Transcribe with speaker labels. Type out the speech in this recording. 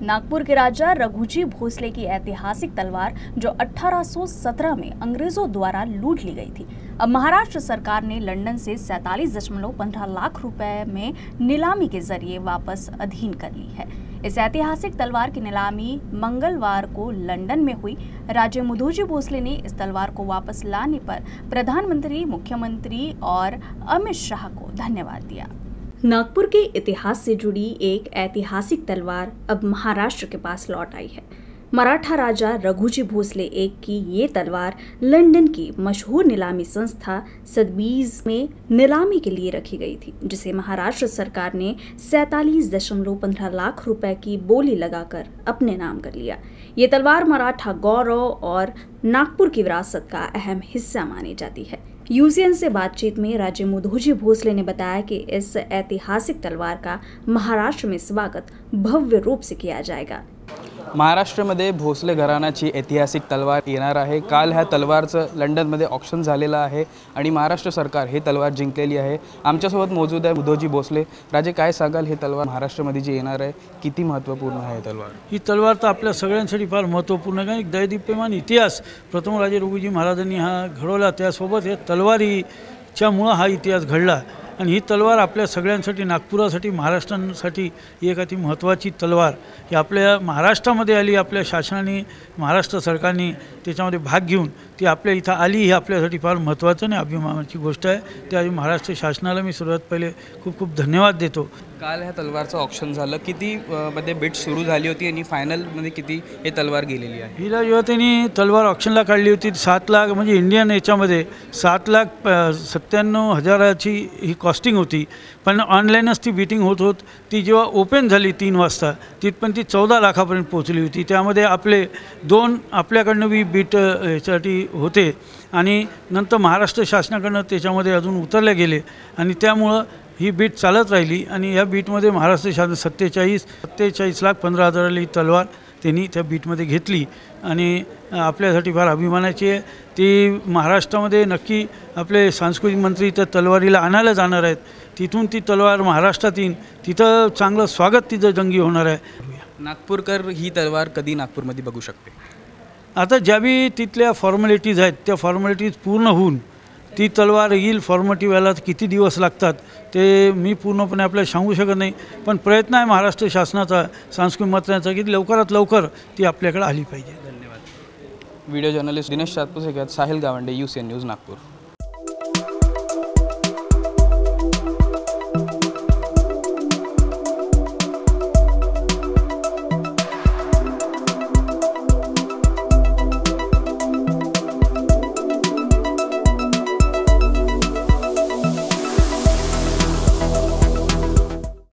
Speaker 1: नागपुर के राजा रघुजी भोसले की ऐतिहासिक तलवार जो 1817 में अंग्रेजों द्वारा लूट ली गई थी, अब महाराष्ट्र सरकार ने लंदन से 47.15 लाख रुपए में नीलामी के जरिए वापस अधीन कर ली है। इस ऐतिहासिक तलवार की नीलामी मंगलवार को लंदन में हुई। राजे मुधोजी भोसले ने इस तलवार को वापस लाने पर प्रधानमंत्री, मुख्यमंत्री और अमित शाह को धन्यवाद दिया। नागपुर के इतिहास से जुड़ी एक ऐतिहासिक तलवार अब महाराष्ट्र के पास लौट आई है। मराठा राजा रघुजी भोसले एक की ये तलवार लंदन की मशहूर नीलामी संस्था सदबीज में नीलामी के लिए रखी गई थी, जिसे महाराष्ट्र सरकार ने 47.15 लाख रुपए की बोली लगाकर अपने नाम कर लिया। ये तलवार मराठा गौरव और नागपुर की विरासत का अहम हिस्सा मानी जाती है। यूसीएन से बातचीत में राजे मुधोजी भोसले ने बताया कि इस ऐतिहासिक तलवार का महाराष्ट्र में स्वागत भव्य रूप से किया जाएगा।
Speaker 2: महाराष्ट्रामध्ये भोसले घराण्याची ऐतिहासिक तलवार येणार आहे। काल ह्या तलवारचं लंडनमध्ये ऑक्शन झालेलं आहे आणि महाराष्ट्र सरकार हे तलवार जिंकलेली आहे। आमच्यासोबत मौजूद आहे मुधोजी भोसले। राजे, काय सांगाल, हे तलवार महाराष्ट्रामध्ये जी येणार आहे किती महत्त्वपूर्ण आहे तलवार?
Speaker 3: ही तलवार तर आपल्या सगळ्यांसाठी फार महत्त्वपूर्ण आहे। एक दैदिप्यमान इतिहास प्रथम राजे रघुजी महाराजांनी हा घडवला, त्यासोबत हे तलवारीच्यामुळे हा इतिहास घडला आणि ही तलवार आपल्या सगळ्यांसाठी, नागपुरासाठी, महाराष्ट्रासाठी एक अति महत्त्वाची तलवार ही आपल्या महाराष्ट्रामध्ये आली। आपल्या शासनाने, महाराष्ट्र सरकारने त्याच्यामध्ये भाग घेऊन ती आपल्या इथं आली, ही आपल्यासाठी फार महत्त्वाचं आणि अभिमानाची गोष्ट आहे। त्या महाराष्ट्र शासनाला मी सर्वात पहिले खूप खूप धन्यवाद देतो।
Speaker 2: काल ह्या तलवारचं ऑक्शन झालं, किती मध्ये बिड सुरू झाली होती आणि फायनलमध्ये किती हे तलवार गेलेली आहे?
Speaker 3: हिला जेव्हा त्यांनी तलवार ऑक्शनला काढली होती 7 लाख, म्हणजे इंडियन याच्यामध्ये 7,97,000ची ही कॉस्टिंग होती, पण ऑनलाईनच ती बीटिंग होत ती जेव्हा ओपन झाली 3 वाजता तिथपर्यंत ती 14 लाखापर्यंत पोहोचली होती। त्यामध्ये आपल्याकडनं बी बीट याच्यासाठी होते आणि नंतर महाराष्ट्र शासनाकडनं त्याच्यामध्ये अजून उतरले गेले आणि त्यामुळं ही बीट चालत राहिली आणि या बीटमध्ये महाराष्ट्र शासन 47,15,000 ही तलवार त्यांनी त्या बीटमध्ये घेतली आणि आपल्यासाठी फार अभिमानाची आहे। ती महाराष्ट्रामध्ये नक्की आपले सांस्कृतिक मंत्री त्या तलवारीला आणायला जाणार आहेत। तिथून ती तलवार महाराष्ट्रात येईन, तिथं चांगलं स्वागत तिथं जंगी होणार आहे।
Speaker 2: नागपूरकर ही तलवार कधी नागपूरमध्ये बघू शकते?
Speaker 3: आता ज्या बी तिथल्या फॉर्मॅलिटीज आहेत त्या फॉर्मॅलिटीज पूर्ण होऊन ती तलवार येईल। फॉर्मॅलिटी व्हायला किती दिवस लागतात ते मी पूर्णपणे आपल्याला सांगू शकत नाही, पण प्रयत्न आहे महाराष्ट्र शासनाचा, सांस्कृतिक मंत्र्यांचा की लवकरात लवकर ती आपल्याकडे आली पाहिजे।
Speaker 2: धन्यवाद। Video journalist Dinesh Satpute, Sahil Gawande, UCN news, Nagpur.